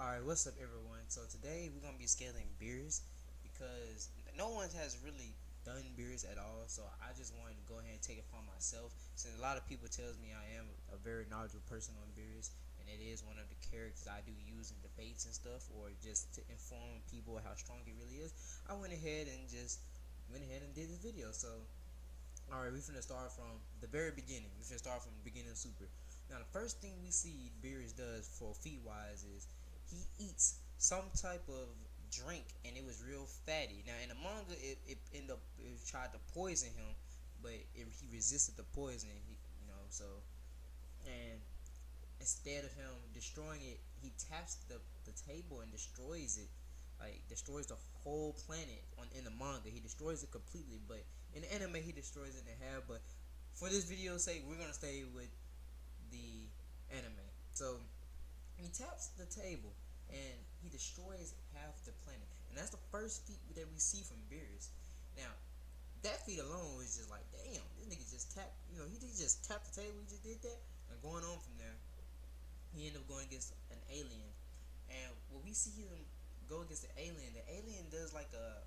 Alright, what's up everyone? So today we're gonna be scaling Beerus because no one has really done Beerus at all. So I just wanted to go ahead and take it upon myself, since a lot of people tells me I am a very knowledgeable person on Beerus, and it is one of the characters I do use in debates and stuff, or just to inform people how strong it really is. I went ahead and did this video. So alright, we're finna start from the very beginning. We're finna start from the beginning of Super. Now, the first thing we see Beerus does for feat wise is he eats some type of drink, and it was real fatty. Now, in the manga, it ended up, it tried to poison him, but he resisted the poison. So, and instead of him destroying it, he taps the table and destroys it. Like, destroys the whole planet in the manga. He destroys it completely, but in the anime he destroys it in half. But for this video's sake, we're gonna stay with the anime. So he taps the table and he destroys half the planet, and that's the first feat that we see from Beerus. Now, that feat alone was just like, damn, this nigga just tapped. He just tapped the table. He just did that, and going on from there, he ended up going against an alien. And when we see him go against the alien does like a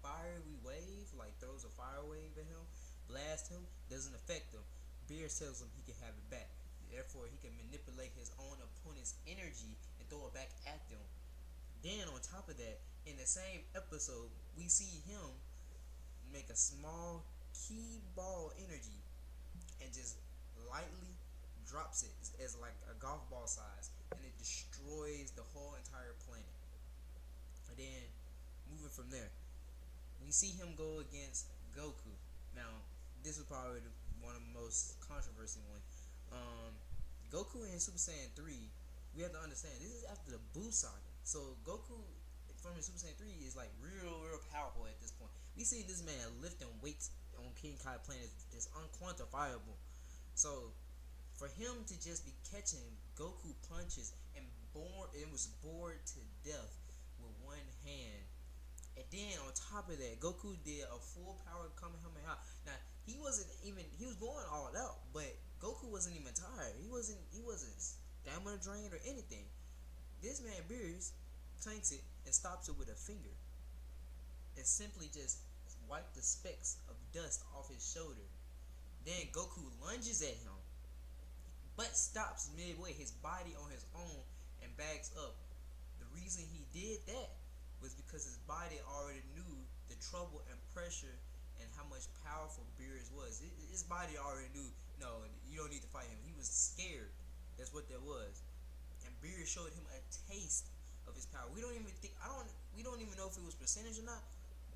fiery wave, like throws a fire wave at him, blast him, doesn't affect him. Beerus tells him he can have it back. Therefore, he can manipulate his own opponent's energy and throw it back at them. Then, on top of that, in the same episode, we see him make a small key ball energy and just lightly drops it as like a golf ball size, and it destroys the whole entire planet. And then, moving from there, we see him go against Goku. Now, this is probably one of the most controversial ones. Goku in Super Saiyan 3, we have to understand, this is after the Buu saga. So Goku from the Super Saiyan 3 is like real powerful at this point. We see this man lifting weights on King Kai planet just unquantifiable. So for him to just be catching Goku punches and was bored to death with one hand. And then on top of that, Goku did a full power Kamehameha. Now, he was going all out, but Goku wasn't even tired. He wasn't stamina drained or anything. This man Beerus tanks it and stops it with a finger, and simply just wiped the specks of dust off his shoulder. Then Goku lunges at him, but stops midway, his body on his own, and backs up. The reason he did that was because his body already knew the trouble and pressure and how much powerful Beerus was. His body already knew, no, you don't need to fight him. He was scared. That's what that was. And Beerus showed him a taste of his power. We don't even know if it was percentage or not,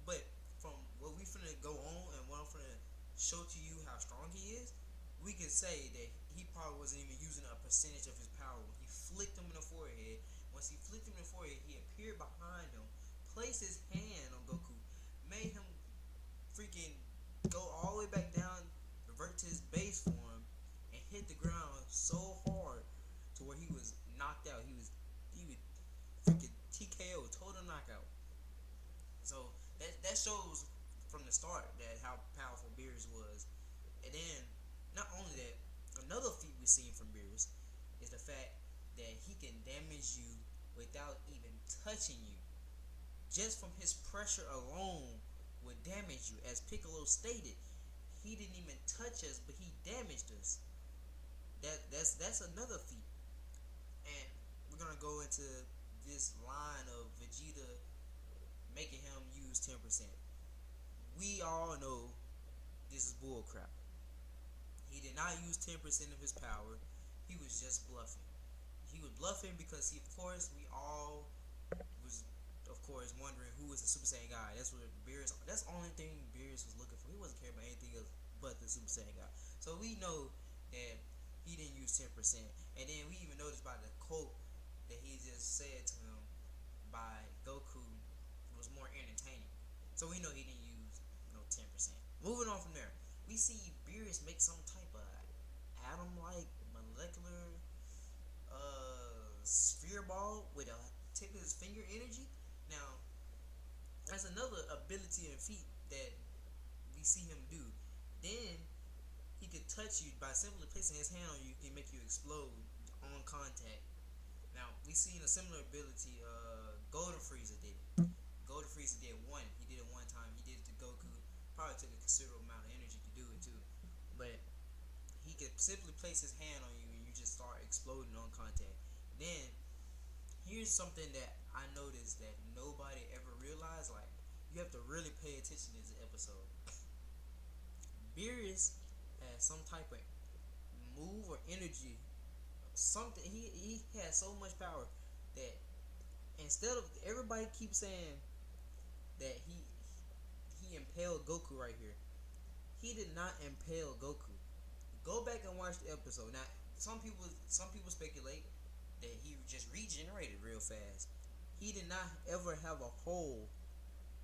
but from what we finna go on and what I'm finna show to you how strong he is, we can say that he probably wasn't even using a percentage of his power. When he flicked him in the forehead, once he flicked him in the forehead, he appeared behind him, placed his hand on Goku, made him freaking go all the way back down, revert to his base form, and hit the ground so hard to where he was knocked out. He would freaking TKO, total knockout. So that shows from the start that how powerful Beerus was. And then, not only that, another feat we've seen from Beerus is the fact that he can damage you without even touching you. Just from his pressure alone would damage you. As Piccolo stated, he didn't even touch us, but he damaged us. That's another feat. And we're gonna go into this line of Vegeta making him use 10%. We all know this is bullcrap. He did not use 10% of his power. He was just bluffing. He was bluffing because we all was, of course, wondering who was the Super Saiyan guy. That's the only thing Beerus was looking for. He wasn't caring about anything else but the Super Saiyan guy. So we know that he didn't use 10%. And then we even noticed by the quote that he just said to him by Goku was more entertaining. So we know he didn't use 10%. Moving on from there, we see Beerus make some type of atom-like molecular sphere ball with a tip of his finger energy. Now, that's another ability and feat that we see him do. Then he could touch you by simply placing his hand on you. Can make you explode on contact. Now we we seen a similar ability. Golden Frieza did it. Golden Frieza did one. He did it one time. He did it to Goku. Probably took a considerable amount of energy to do it too. But he could simply place his hand on you and you just start exploding on contact. Then here's something that I noticed that nobody ever realized. Like, you have to really pay attention to this episode. Beerus has some type of move or energy. Something he has so much power that instead of everybody keeps saying that he impaled Goku right here. He did not impale Goku. Go back and watch the episode. Now, some people speculate that he just regenerated real fast. He did not ever have a hole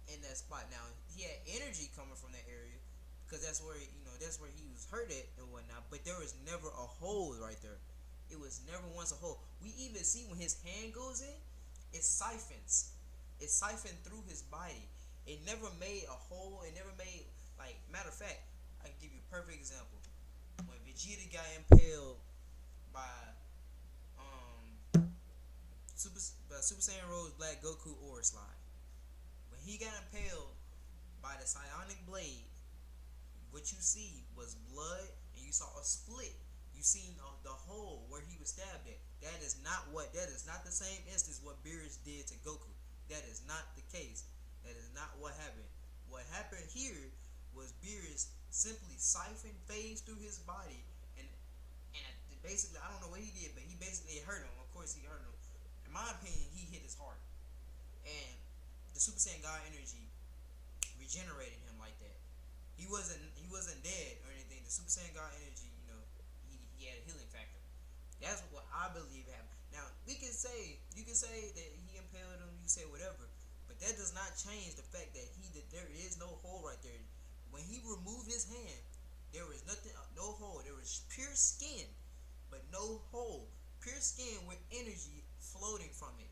in that spot. Now, he had energy coming from that area because that's where that's where he was hurt at and whatnot. But there was never a hole right there. It was never once a hole. We even see when his hand goes in, it siphons. It siphoned through his body. It never made a hole. It never made, like, matter of fact, I can give you a perfect example. When Vegeta got impaled by Super Saiyan Rose Black Goku Aura Slide. When he got impaled by the psionic blade, what you see was blood, and you saw a split. You seen the hole where he was stabbed at. That is not the same instance what Beerus did to Goku. That is not the case. That is not what happened. What happened here was Beerus simply siphoned phase through his body, and basically, I don't know what he did, but he basically hurt him. Of course, he hurt him. In my opinion, he hit his heart, and the Super Saiyan God energy regenerated him like that. He wasn't dead or anything. The Super Saiyan God energy, he had a healing factor. That's what I believe happened. Now, you can say that he impaled him. You can say whatever, but that does not change the fact that there is no hole right there. When he removed his hand, there was nothing, no hole. There was pure skin, but no hole. Pure skin with energy floating from it.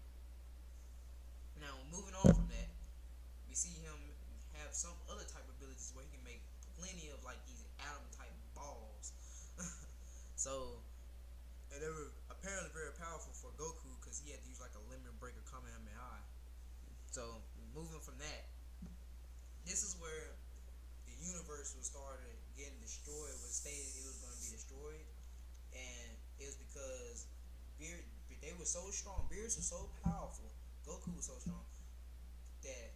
Now, moving on from that, we see him have some other type of abilities where he can make plenty of, like, these atom type balls. So, and they were apparently very powerful for Goku because he had to use like a limit breaker Kamehameha. So, moving from that, this is where the universe was started getting destroyed. Was stated it was going to be destroyed, and it was because they were so strong. Beerus was so powerful. Goku was so strong that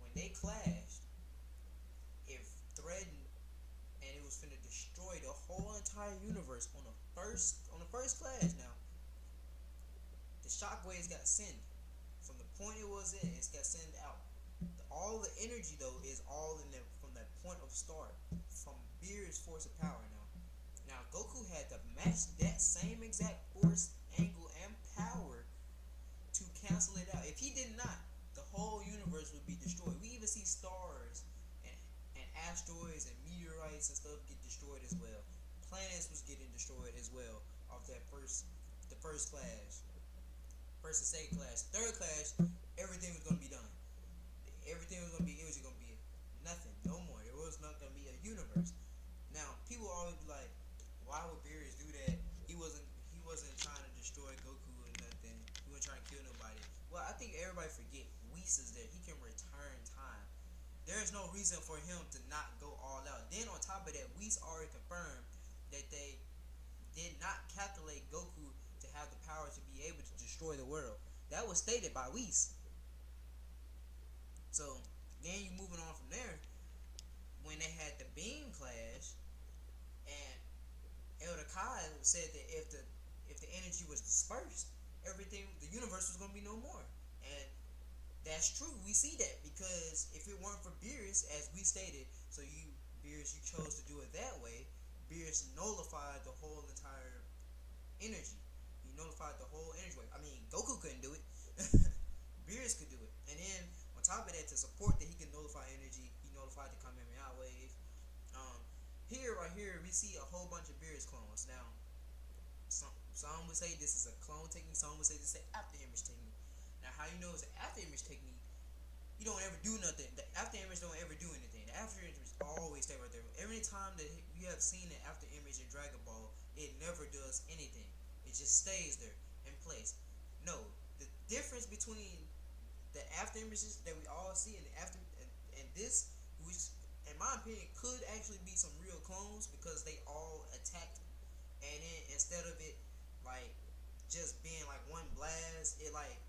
when they clashed, it threatened, and it was finna destroy the whole entire universe on the first clash. Now, the shockwaves got sent from the point it was in. It got sent out. All the energy though is all in there from that point of start, from Beerus' force of power. Now Goku had to match that same exact force, angle, and power to cancel it out. If he did not, the whole universe would be destroyed. We even see stars and asteroids and meteorites and stuff get destroyed as well. Planets was getting destroyed as well off the first clash. First and second clash. Third clash, everything was gonna be done. It was just gonna be nothing, no more. There was not gonna be a universe. Now, people always be like, why would Beerus do that? He wasn't trying to destroy Goku or nothing. He wasn't trying to kill nobody. Well, I think everybody forget Whis is there. He can return time. There is no reason for him to not go all out. Then on top of that, Whis already confirmed that they did not calculate Goku to have the power to be able to destroy the world. That was stated by Whis. So then you moving on from there, when they had the beam clash, and Elder Kai said that if the energy was dispersed, the universe was gonna be no more. And that's true. We see that because if it weren't for Beerus, as we stated, Beerus, you chose to do it that way. Beerus nullified the whole entire energy. He nullified the whole energy wave. I mean, Goku couldn't do it. Beerus could do it. And then on top of that, to support that he can nullify energy, he nullified the Kamehameha wave. Right here, we see a whole bunch of Beerus clones. Now, some would say this is a clone technique. Some would say this is an after image technique. Now, how you know it's an after image technique? You don't ever do nothing. The after image don't ever do anything. The after image always stay right there. Every time that you have seen an after image in Dragon Ball, it never does anything. It just stays there in place. No, difference between the after images that we all see and the after and this, which in my opinion could actually be some real clones because they all attacked, and then instead of it like just being like one blast, it like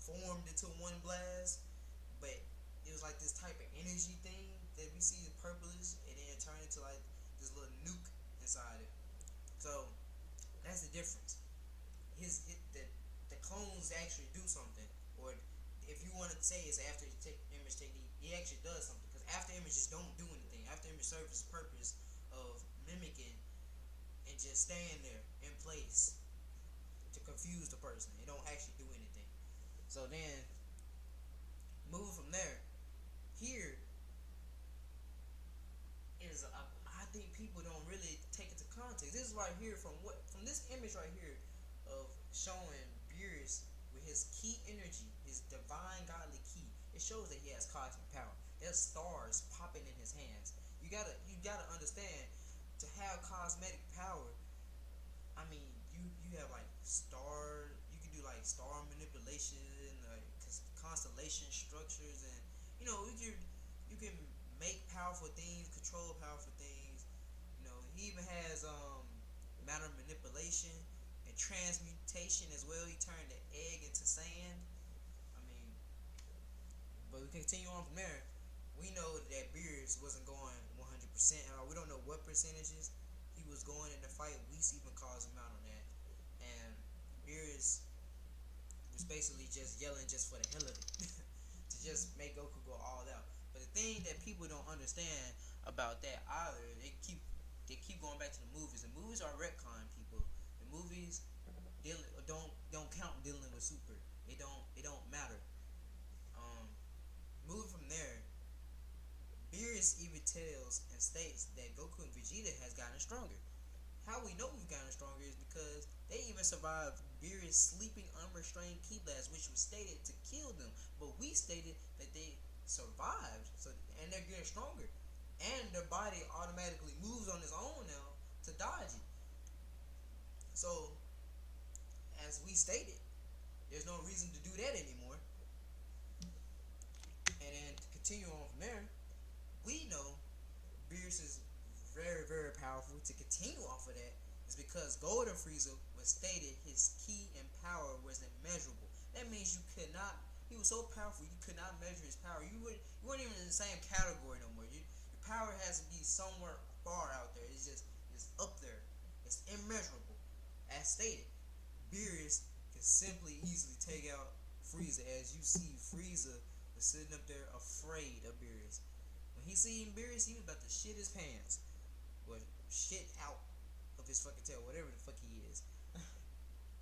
formed into one blast, but it was like this type of energy thing that we see the purplish, and then it turned into like this little nuke inside it. So that's the difference. The clones actually do something, or if you want to say it's after image technique, it actually does something because after images don't do anything. After image serves the purpose of mimicking and just staying there in place to confuse the person. It don't actually do anything. So then, moving from there, here is I think people don't really take it to context. This is right here from this image right here of showing Beerus with his key energy, his divine godly key. It shows that he has cosmic power. There's stars popping in his hands. You gotta understand, to have cosmetic power. I mean, you have like star. You can do like star manipulation, like constellation structures, and you can make powerful things, control powerful things. He even has matter manipulation and transmutation as well. He turned the egg into sand. I mean, but we continue on from there. We know that Beerus wasn't going 100%. We don't know what percentages he was going in the fight. Whis even calls him out on that. And Beerus was basically just yelling just for the hell of it to just make Goku go all out. But the thing that people don't understand about that either, they keep going back to the movies. The movies are retcon, people. The movies don't count dealing with Super. It don't matter. Moving from there, Beerus even tells and states that Goku and Vegeta has gotten stronger. How we know we've gotten stronger is because they even survived Beerus' sleeping unrestrained ki blast, which was stated to kill them. But we stated that they survived, and they're getting stronger. And their body automatically moves on its own now to dodge it. So, as we stated, there's no reason to do that anymore. And then to continue on from there, we know Beerus is very, very powerful. To continue off of that is because Golden Frieza was stated his ki and power was immeasurable. That means he was so powerful you could not measure his power. You weren't even in the same category no more. Your power has to be somewhere far out there. It's up there. It's immeasurable. As stated, Beerus can simply easily take out Frieza. As you see, Frieza was sitting up there afraid of Beerus. When he seen Beerus, he was about to shit his pants. Or shit out of his fucking tail, whatever the fuck he is.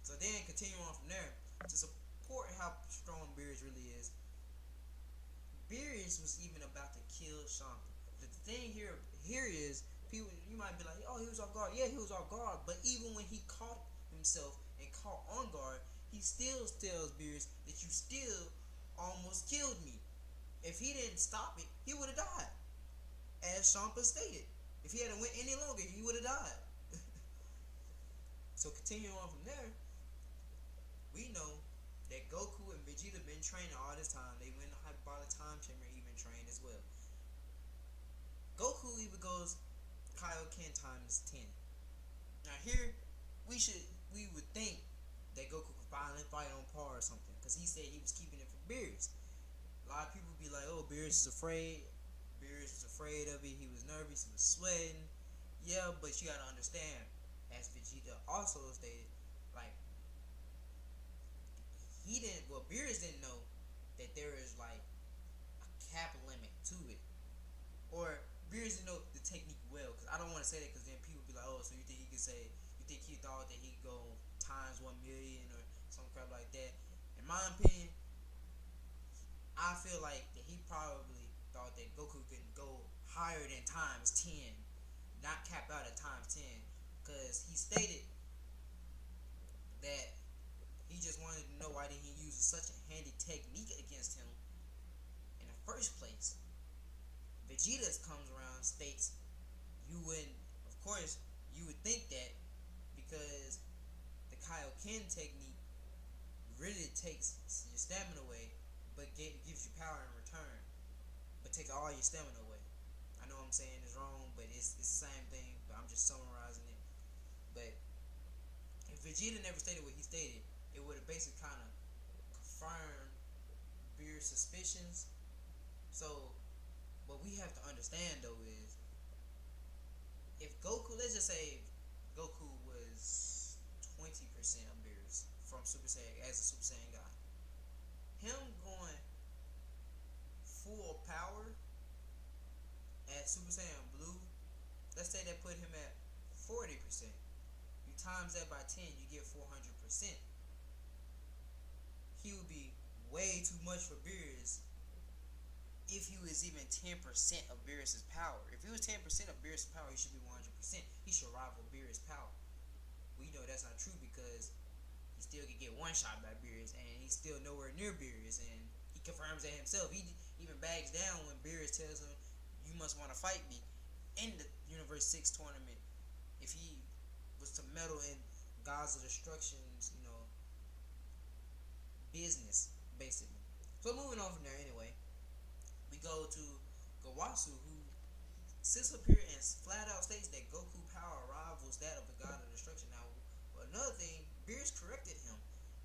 So then, continue on from there, to support how strong Beerus really is, Beerus was even about to kill Champa. The thing here is, people, you might be like, oh, he was off guard. Yeah, he was off guard, but even when he caught himself and caught on guard, he still tells Beerus that you still almost killed me. If he didn't stop it, he would have died. As Champa stated, if he hadn't went any longer, he would have died. So continuing on from there, we know that Goku and Vegeta been training all this time. They went to hyperbolic time chamber, even trained as well. Goku even goes Kaioken times 10. Now here, we would think that Goku could finally fight on par or something, because he said he was keeping it for Beerus. A lot of people be like, oh, Beerus is afraid. Beerus was afraid of it. He was nervous. He was sweating. Yeah, but you gotta understand, as Vegeta also stated, like, Beerus didn't know that there is like a cap limit to it, or Beerus didn't know the technique well. Because I don't want to say that, because then people be like, oh, so you think he thought that he could go times 1,000,000 or some crap like that? In my opinion, I feel like that he probably thought that Goku could go higher than times 10, not cap out at times 10, because he stated that he just wanted to know why did he use such a handy technique against him in the first place. Vegeta comes around, states you would think that because the Kaioken technique really takes stamina away, but gives you power in return, but takes all your stamina away. I know I'm saying it's wrong, but it's the same thing. But I'm just summarizing it. But if Vegeta never stated what he stated, it would have basically kind of confirmed Beerus' suspicions. So what we have to understand though is, if Goku, let's just say Goku was 20% of Beerus from Super Saiyan as a Super Saiyan God, him going full power at Super Saiyan Blue, let's say that put him at 40%. You times that by 10, you get 400%. He would be way too much for Beerus if he was even 10% of Beerus' power. If he was 10% of Beerus' power, he should be 100%. He should rival Beerus' power. We know that's not true because he still can get one shot by Beerus, and he's still nowhere near Beerus, and he confirms that himself. He even backs down when Beerus tells him, "You must want to fight me," in the Universe 6 tournament. If he was to meddle in Gods of Destruction's, business, basically. So moving on from there, anyway, we go to Gawasu, who sits up here and flat out states that Goku power rivals that of the God of Destruction. Now, another thing, Beerus corrected him.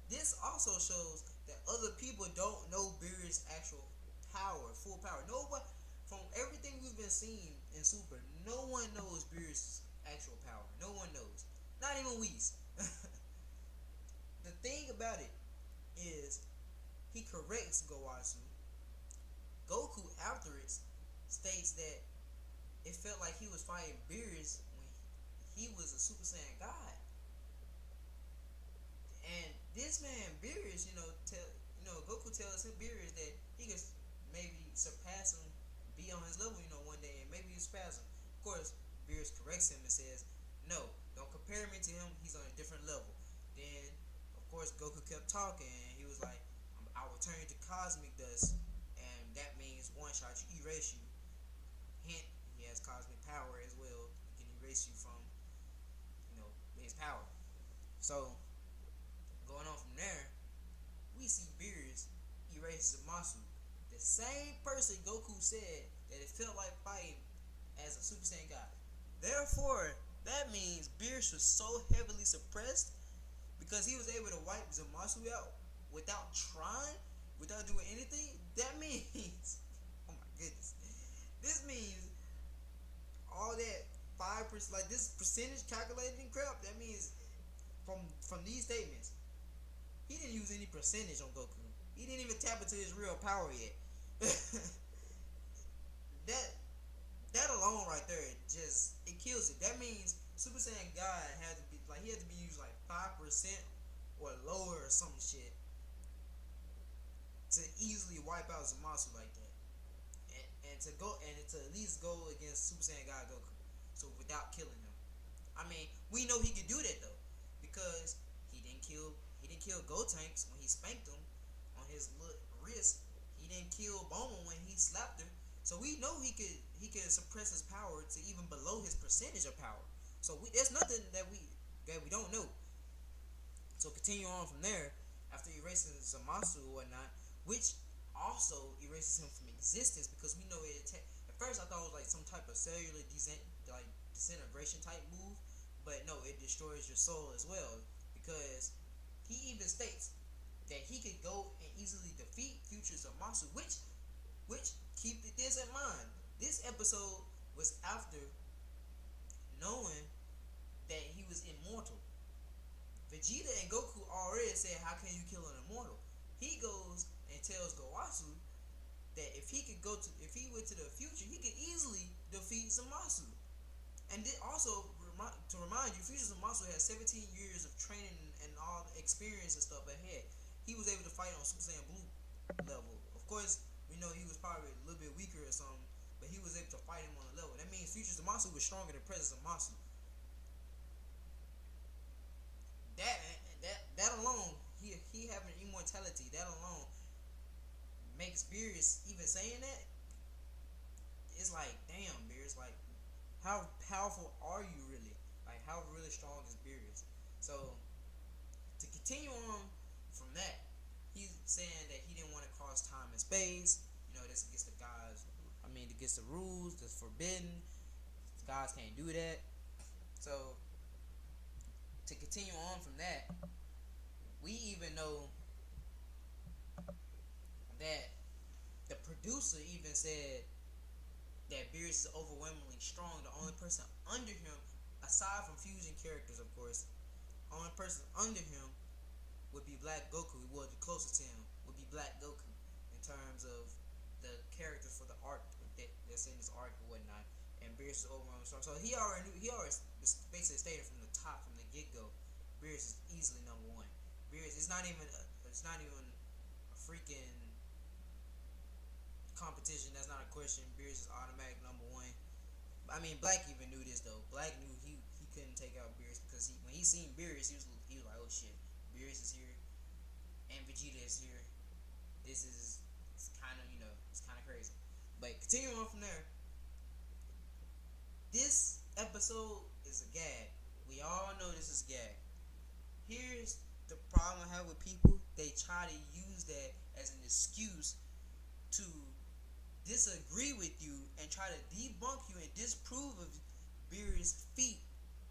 This also shows that other people don't know Beerus' actual power, full power. Nobody, from everything we've been seeing in Super, no one knows Beerus' actual power. No one knows. Not even Whis. The thing about it is, he corrects Gawasu. Goku, after it, states that it felt like he was fighting Beerus when he was a Super Saiyan God. And this man Beerus, Goku tells him Beerus that he could maybe surpass him, be on his level, one day, and maybe surpass him. Of course, Beerus corrects him and says, "No, don't compare me to him. He's on a different level." Then, of course, Goku kept talking, and he was like, "I will turn you to cosmic dust, and that means one shot you erase you." Hint, he has cosmic power as well. He can erase you from, his power. So, going on from there, we see Beerus erase Zamasu. The same person Goku said that it felt like fighting as a Super Saiyan God. Therefore, that means Beerus was so heavily suppressed because he was able to wipe Zamasu out without trying, without doing anything. That means, oh my goodness, this means all that 5%, like this percentage calculating crap. That means from these statements, he didn't use any percentage on Goku. He didn't even tap into his real power yet. that alone right there, it kills it. That means Super Saiyan God had to be used like 5% or lower or some shit to easily wipe out Zamasu like that, and to at least go against Super Saiyan God Goku, so without killing him. I mean, we know he could do that though, because he didn't kill Gotenks when he spanked him on his wrist. He didn't kill Bulma when he slapped her. So we know he could suppress his power to even below his percentage of power. So there's nothing that we don't know. So continue on from there, after erasing Zamasu or whatnot, which also erases him from existence, because we know at first I thought it was like some type of cellular disintegration type move, but no, it destroys your soul as well, because he even states that he could go and easily defeat future Zamasu, which keep this in mind. This episode was after knowing that he was immortal. Vegeta and Goku already said, "How can you kill an immortal?" He goes and tells Gawasu that if he went to the future, he could easily defeat Zamasu. And then also, to remind you, future Zamasu has 17 years of training and all the experience and stuff ahead. He was able to fight on Super Saiyan Blue level. Of course, we know he was probably a little bit weaker or something, but he was able to fight him on a level. That means future Zamasu was stronger than present Zamasu. That alone, he having immortality, that alone makes Beerus even saying that. It's like, damn, Beerus, like, how powerful are you really? Like, how really strong is Beerus? So, to continue on from that, he's saying that across time and space. You know, that's against the gods. I mean, against the rules. That's forbidden. Gods can't do that. So to continue on from that, we even know that the producer even said that Beerus is overwhelmingly strong. The only person under him, aside from fusion characters, of course, only person under him would be Black Goku. Well, the closest to him would be Black Goku in terms of the characters for the arc that's in this arc or whatnot. And Beerus is overwhelmingly strong. So he already knew. He already basically stated from the top, from the get go, Beerus is easily number one. Beerus, it's not even a freaking competition. That's not a question. Beerus is automatic number one. I mean, Black even knew this though. Black knew he couldn't take out Beerus because when he seen Beerus, he was like, oh shit, Beerus is here, and Vegeta is here. This is kind of it's kind of crazy. But continuing on from there, this episode is a gag. We all know this is a gag. Here's the problem I have with people. They try to use that as an excuse to disagree with you and try to debunk you and disprove of Beerus' feat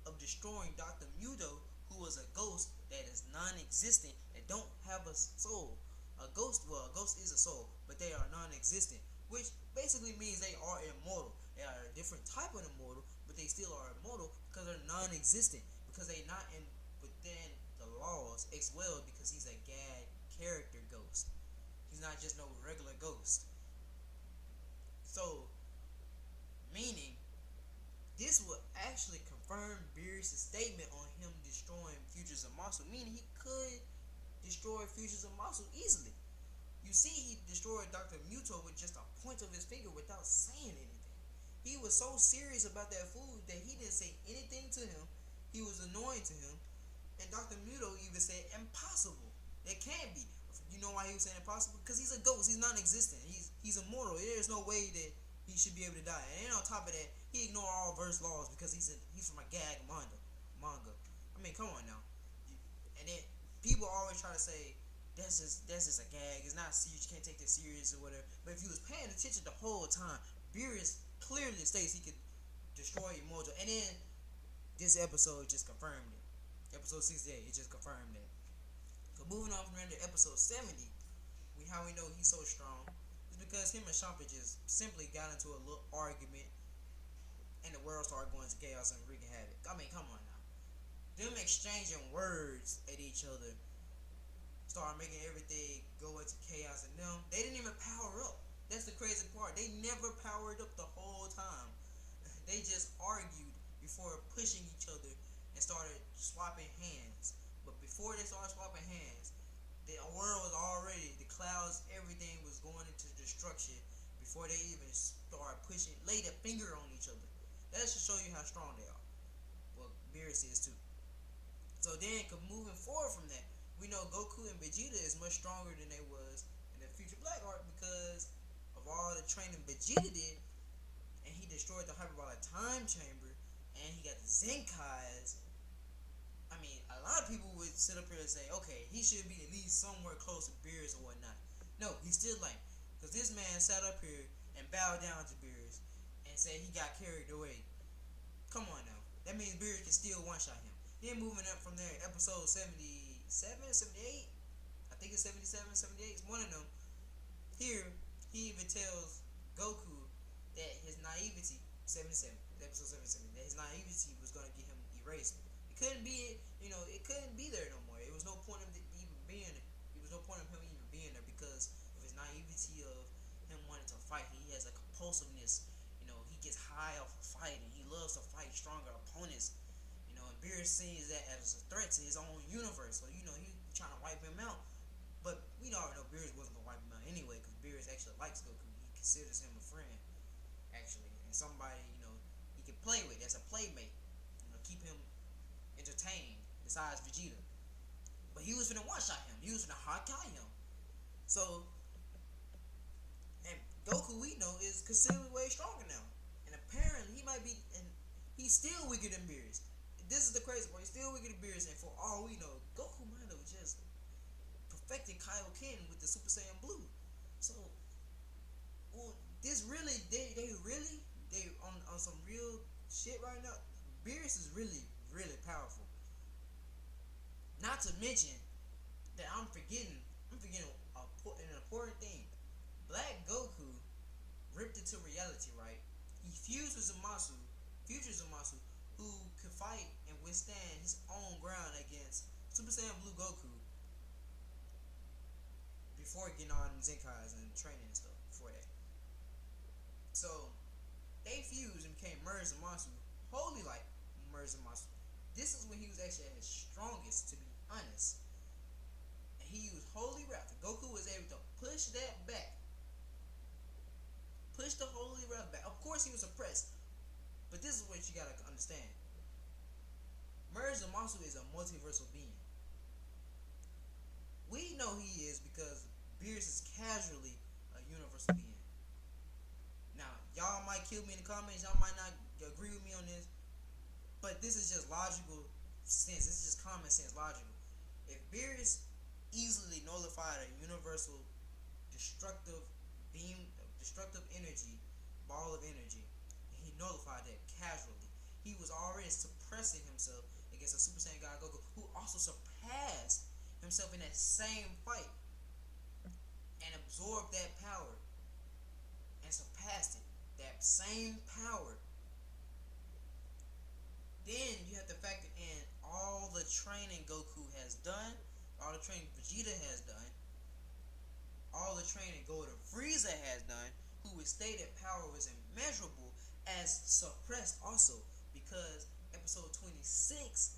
of destroying Dr. Muto, who was a ghost that is non-existent and don't have a soul. A ghost is a soul, but they are non-existent, which basically means they are immortal. They are a different type of immortal, but they still are immortal because they're non-existent, because they're not within the laws as well, because he's a gag character ghost. He's not just no regular ghost. So, meaning, this will actually confirm Beerus' statement on him destroying Future Zamasu, meaning he could destroy Future Zamasu easily. You see, he destroyed Dr. Muto with just a point of his finger without saying anything. He was so serious about that food that he didn't say anything to him. He was annoying to him. And Dr. Muto even said impossible. It can't be. You know why he was saying impossible? Because he's a ghost. He's non-existent. He's immortal. There's no way that he should be able to die. And then on top of that, he ignored all verse laws because he's from a gag manga. I mean, come on now. And then people always try to say that's just a gag. It's not serious. You can't take this serious or whatever. But if you was paying attention the whole time, Beerus clearly states he could destroy Immortal. And then this episode just confirmed it. Episode 68, it just confirmed it. So moving on from there to episode 70, how we know he's so strong is because him and Champa just simply got into a little argument, and the world started going to chaos and wreaking havoc. I mean, come on now. Them exchanging words at each other started making everything go into chaos, and they didn't even power up. That's the crazy part. They never powered up the whole time. They just argued before pushing each other and started swapping hands. But before they started swapping hands, the world was already, the clouds, everything was going into destruction before they even started pushing, laid a finger on each other. That should show you how strong they are. Well, Beerus is too. So then, moving forward from that, we know Goku and Vegeta is much stronger than they was in the Future Black arc because of all the training Vegeta did, and he destroyed the Hyperbolic Time Chamber, and he got the Zenkais. I mean, a lot of people would sit up here and say, okay, he should be at least somewhere close to Beerus or whatnot. No, he's still lame. Because this man sat up here and bowed down to Beerus and said he got carried away. Come on now. That means Beerus can still one-shot him. Then moving up from there, episode 77, 78? I think it's 77, 78. It's one of them. Here, he even tells Goku that his naivety, 77, episode 77, that his naivety was going to get him erased. It couldn't be, it couldn't be there no more. It was no point of him even being there. It was no point of him even being there because of his naivety of him wanting to fight. He has a compulsiveness. He gets high off of fighting. He loves to fight stronger opponents. And Beerus sees that as a threat to his own universe. So, he's trying to wipe him out. But we already know Beerus wasn't going to wipe him out anyway because Beerus actually likes Goku. He considers him a friend, actually. And somebody, he can play with. That's a playmate. Keep him entertained besides Vegeta. But he was finna one-shot him. He was finna Hakai him. So, and Goku, we know, is considerably way stronger now. And apparently, he might be, and he's still weaker than Beerus. This is the crazy part. He's still weaker than Beerus, and for all we know, Goku might have just perfected Kaioken with the Super Saiyan Blue. So, well, this really, they really, they on some real shit right now. Beerus is really, really powerful. Not to mention that I'm forgetting an important thing. Black Goku ripped into reality, right? He fused with Zamasu, future Zamasu, who could fight and withstand his own ground against Super Saiyan Blue Goku before getting all them Zenkais and training and stuff before that. So they fused and became Merge Zamasu, wholly like Merge Zamasu. This is when he was actually at his strongest, to be honest. And he used Holy Raptor. Goku was able to push that back. Push the Holy Raptor back. Of course he was suppressed. But this is what you gotta understand. Merge Zamasu is a multiversal being. We know he is because Beerus is casually a universal being. Now, y'all might kill me in the comments. Y'all might not agree with me on this. But this is just logical sense. This is just common sense logical. If Beerus easily nullified a universal destructive beam, destructive energy, ball of energy, he nullified that casually. He was already suppressing himself against a Super Saiyan God Goku, who also surpassed himself in that same fight and absorbed that power and surpassed it. That same power. Then you have to factor in all the training Goku has done, all the training Vegeta has done, all the training Golden Frieza has done, whose stated power was immeasurable, as suppressed also, because episode 26,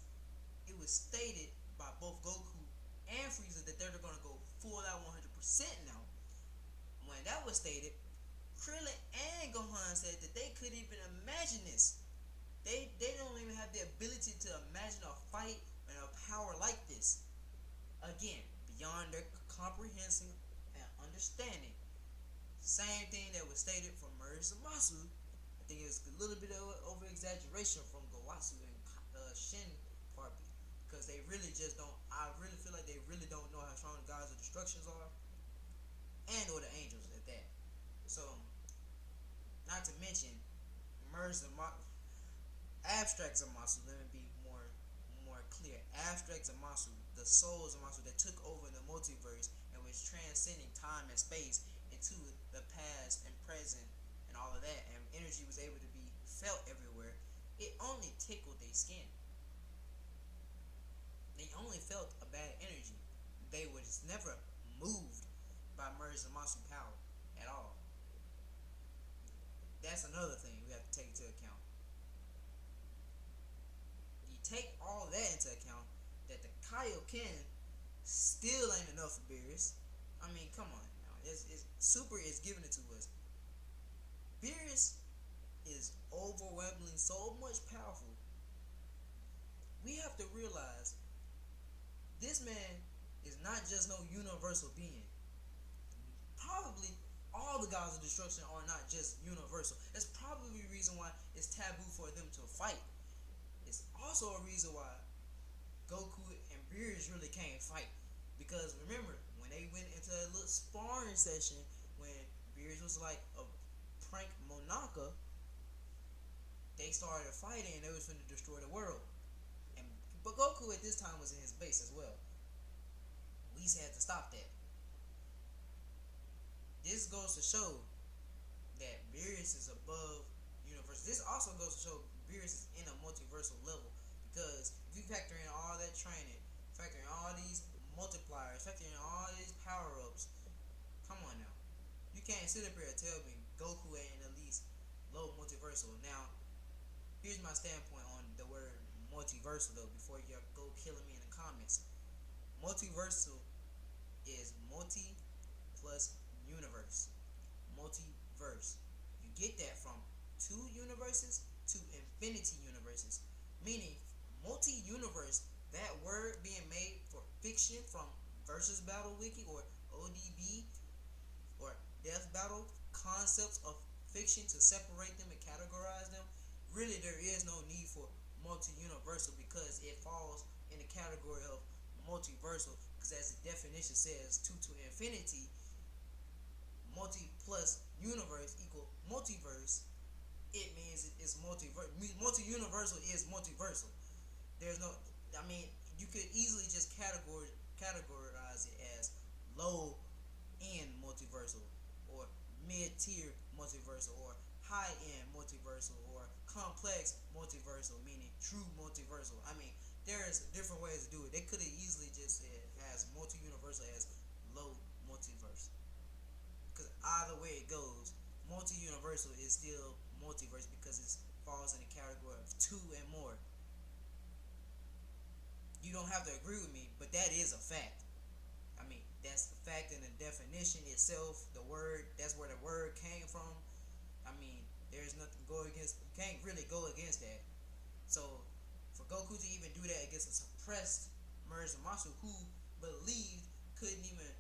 it was stated by both Goku and Frieza that they're going to go full out 100% now. When that was stated, Krillin and Gohan said that they couldn't even imagine this. They don't even have the ability to imagine a fight and a power like this. Again, beyond their comprehension and understanding. Same thing that was stated from Merge Zamasu. I think it was a little bit of over exaggeration from Gowasu and Shin part, because they really just don't. I really feel like they really don't know how strong the gods of destructions are, and or the angels at that. So, not to mention Merge Zamasu. Abstract Zamasu, let me be more clear. Abstract Zamasu, the soul Zamasu that took over the multiverse and was transcending time and space into the past and present and all of that, and energy was able to be felt everywhere. It only tickled their skin. They only felt a bad energy. They was never moved by Merge Zamasu power at all. That's another thing we have to take into account. Take all that into account, that the Kaioken still ain't enough for Beerus. I mean, come on now. Super is giving it to us. Beerus is overwhelmingly so much powerful. We have to realize this man is not just no universal being. Probably all the gods of destruction are not just universal. That's probably the reason why it's taboo for them to fight. It's also a reason why Goku and Beerus really can't fight. Because remember, when they went into a little sparring session, when Beerus was like a prank Monaka, they started fighting and they was finna destroy the world. But Goku at this time was in his base as well. Whis had to stop that. This goes to show that Beerus is above universe. This also goes to show Beerus is in a multiversal level, because if you factor in all that training, factor in all these multipliers, factor in all these power-ups, come on now. You can't sit up here and tell me Goku ain't at least low multiversal. Now, here's my standpoint on the word multiversal though, before you go killing me in the comments. Multiversal is multi plus universe. Multiverse. You get that from two universes to infinity universes. Meaning, multi-universe, that word being made for fiction from Versus Battle Wiki or ODB or Death Battle, concepts of fiction to separate them and categorize them. Really, there is no need for multi-universal, because it falls in the category of multiversal, because as the definition says, 2 to infinity, multi plus universe equal multiverse, it means it's multiverse. Multi-universal is multiversal. There's no, I mean, you could easily just categorize it as low end multiversal, or mid tier multiversal, or high end multiversal, or complex multiversal, meaning true multiversal. I mean, there's different ways to do it. They could have easily just said as multi universal as low multiverse. Because either way it goes, multi universal is still multiverse because it falls in the category of two and more. You don't have to agree with me, but that is a fact. I mean, that's the fact in the definition itself. The word, that's where the word came from. I mean, there's nothing to go against. You can't really go against that. So, for Goku to even do that against a suppressed Murasamasu who believed couldn't even,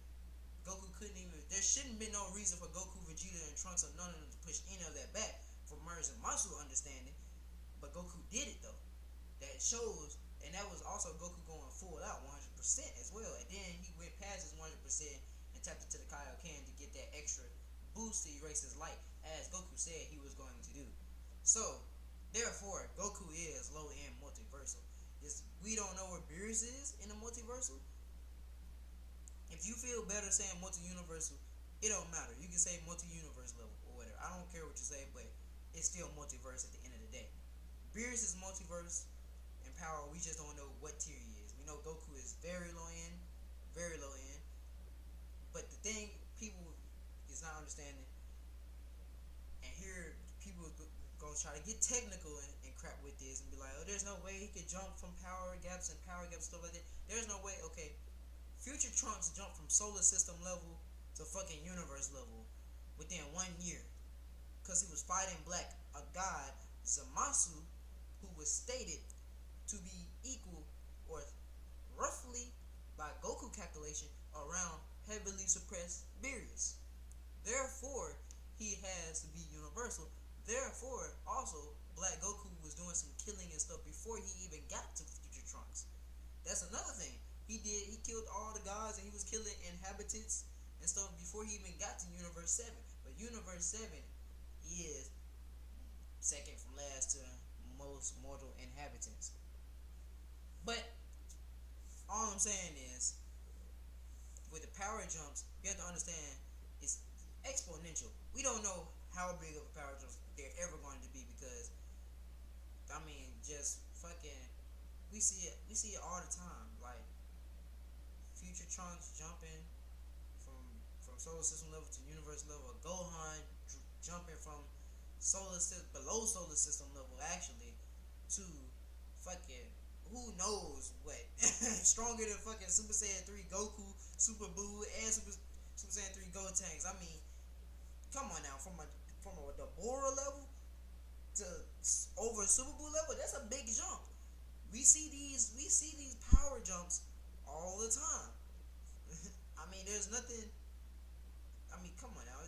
Goku couldn't even, there shouldn't be no reason for Goku, Vegeta, and Trunks or none of them to push any of that back for Murasamasu understanding. But Goku did it though. That shows, and that was also Goku going full out 100% as well. And then he went past his 100% and tapped into the Kaioken to get that extra boost to erase his light, as Goku said he was going to do. So, therefore, Goku is low end multiversal. We don't know where Beerus is in the multiversal. If you feel better saying multi-universal, it don't matter. You can say multi-universe level or whatever. I don't care what you say, but it's still multiverse at the end of the day. Beerus is multiverse in power. We just don't know what tier he is. We know Goku is very low end, very low end. But the thing people is not understanding, and here people gonna try to get technical and crap with this and be like, oh, there's no way he could jump from power gaps stuff like that. There's no way. Okay, Future Trunks jumped from solar system level to fucking universe level within 1 year, because he was fighting Black, a god, Zamasu, who was stated to be equal or roughly by Goku calculation around heavily suppressed Beerus. Therefore, he has to be universal. Therefore, also Black Goku was doing some killing and stuff before he even got to Future Trunks. That's another thing. He killed all the gods, and he was killing inhabitants and stuff before he even got to Universe 7. But Universe 7 is second from last to most mortal inhabitants. But all I'm saying is, with the power jumps, you have to understand it's exponential. We don't know how big of a power jumps they're ever going to be, because I mean, just fucking, we see it all the time. Like Future Trunks jumping from solar system level to universe level. Gohan jumping from below solar system level actually to fucking who knows what stronger than fucking Super Saiyan 3 Goku, Super Buu, and Super Saiyan 3 Gotenks. I mean, come on now, from a Dabura level to over Super Buu level, that's a big jump. We see these power jumps all the time. I mean, there's nothing. I mean, come on now,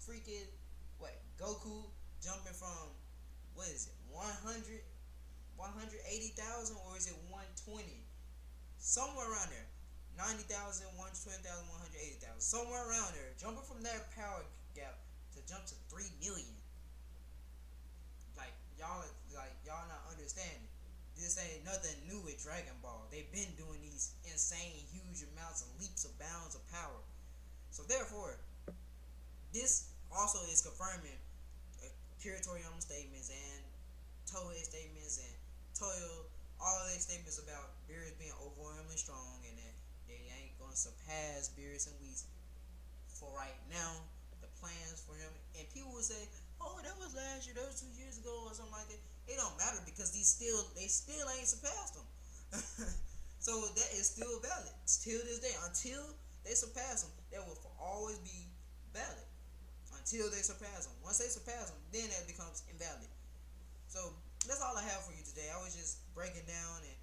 freaking what? Goku jumping from, what is it, 180,000, or is it 120? Somewhere around there. 90,000, 120,000, 180,000. Somewhere around there. Jumping from that power gap to jump to 3 million. Y'all not understanding. This ain't nothing new with Dragon Ball. They've been doing these insane, huge amounts of leaps of bounds of power. So therefore, this also is confirming Akira Toriyama statements and Toei statements and Toyo, all of their statements about Beerus being overwhelmingly strong, and that they ain't gonna surpass Beerus and Whis for right now. The plans for him, and people will say, "Oh, that was last year, that was 2 years ago, or something like that." It don't matter, because they still ain't surpassed them. So that is still valid till this day. Until they surpass them, that will for always be valid. Until they surpass them. Once they surpass them, then that becomes invalid. So that's all I have for you today. I was just breaking down and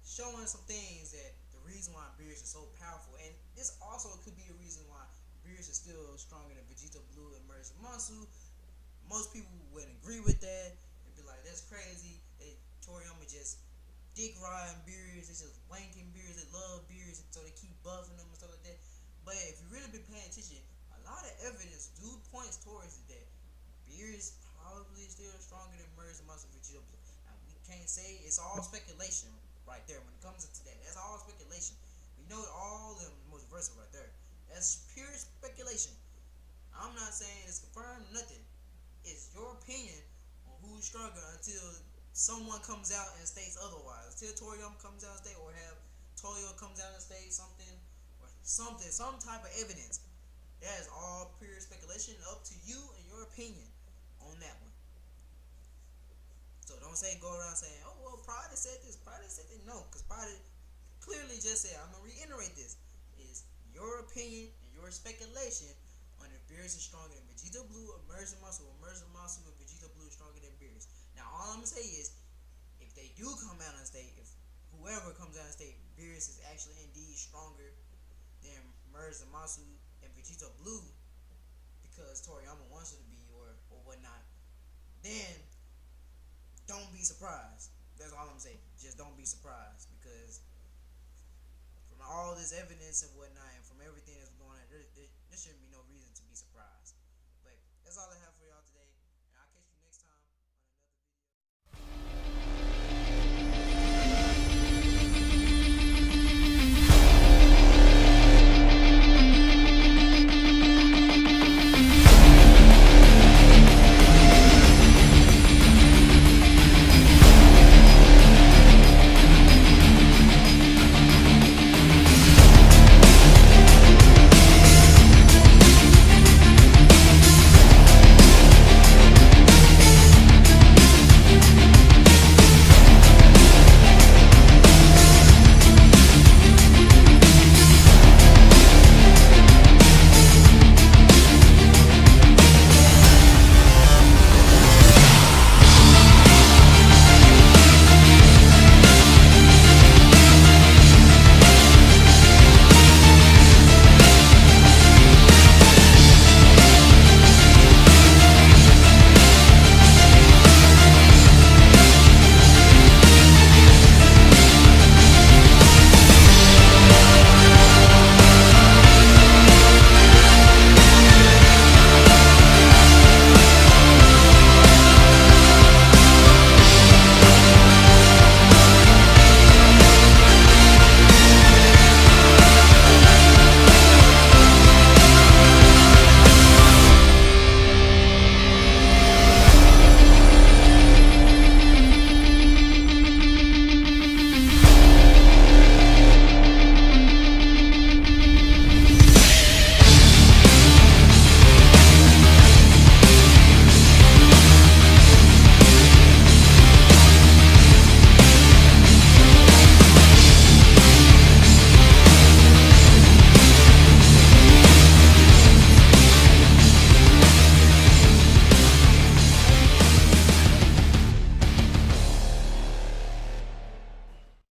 showing some things, that the reason why Beerus is so powerful, and this also could be a reason why Beerus is still stronger than Vegeta Blue and Murasamasu. Most people wouldn't agree with that and be like, that's crazy. Toriyama just dick riding Beerus, they just wanking Beerus, they love Beerus, so they keep buffing them and stuff like that. But if you really been paying attention, a lot of evidence do points towards it that Beerus probably still stronger than Merz and Muscle Vegeta Blue. Now we can't say it's all speculation right there when it comes to that. That's all speculation. We know all of them most versatile right there. That's pure speculation. I'm not saying it's confirmed, nothing. It's your opinion on who's stronger until someone comes out and states otherwise. Until Toriyama comes out and states, or have Toyo comes out and states something, or something, some type of evidence. That is all pure speculation, up to you and your opinion on that one. So don't say, go around saying, oh well, Pride said this, Pride said that. No, because Pride clearly just said, I'm gonna reiterate this, is your opinion and your speculation on if Beerus is stronger than Vegeta Blue or Merz and Muscle, or Merz and Muscle and Vegeta Blue is stronger than Beerus. Now all I'm gonna say is, if they do come out and state, if whoever comes out and state Beerus is actually indeed stronger than Merz and Muscle and Vegeta Blue, because Toriyama wants it to be, or whatnot, then don't be surprised. That's all I'm saying. Just don't be surprised, because from all this evidence and whatnot, and from everything that's going on, there shouldn't be no reason to be surprised. But that's all I have.